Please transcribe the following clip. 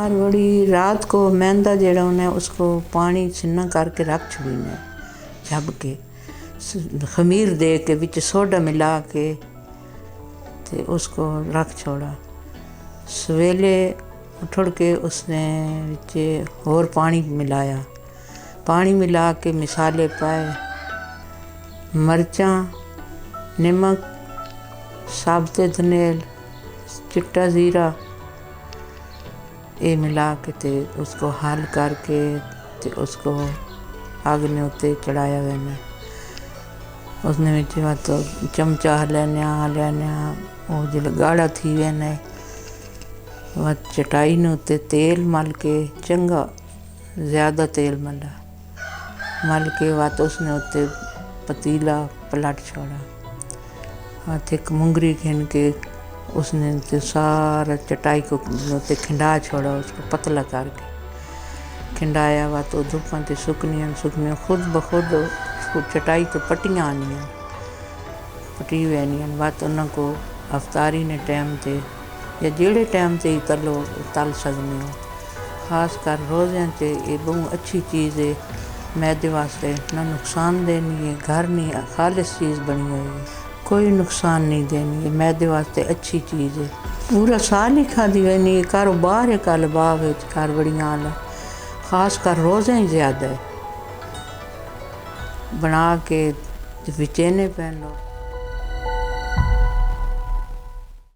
Car बड़ी रात को मैदा जेड़ा उन्हें उसको पानी छिन्ना करके रख छोड़ना झब के खमीर दे के बिच सोडा मिला के ते उसको रख छोड़ा। सवेले उठ के उसने बिच और पानी मिलाया, पानी मिला के मिसाले पाए, मरचां, नमक, साबते धनिया, चिट्टा ज़ीरा ये मिला के ते उसको हल करके ते उसको आग ने उत्ते चढ़ाया मैंने। उसने विच तो चमचा हलाया वो जो गाढ़ा थी वेने वह चटाई ने उत्ते तेल मल के चंगा ज़्यादा तेल मल के वह उसने उत्ते पतीला पलट छोड़ा। हाथ एक मुंगरी खिन के उसने तो सारा चटाई को उत्ते खिंडा छोड़ा, उसको पतला करके खिंडाया। वह तो धुप्पन ते सुकनियां खुद ब खुद चटाई तो पट्टियां आनियां पटी वैनियां। वह तो उनको अफतारी ने टाइम ते या जेड़े टाइम ते ही तल सकने हो। खास कर रोज़ियां ते ये बहुत अच्छी चीज़ है, मैदे वास्ते ना नुकसान देनी है, घर नहीं खालिस चीज़ बनी हुई है, कोई नुकसान नहीं देनी है, मैदे वास्ते अच्छी चीज़ है। पूरा साल ही खादी वैनी है, कारोबार है कल बाग घर बड़ियां आला, खास कर रोज़े ही ज़्यादा है। बना के विचेने पहन लो।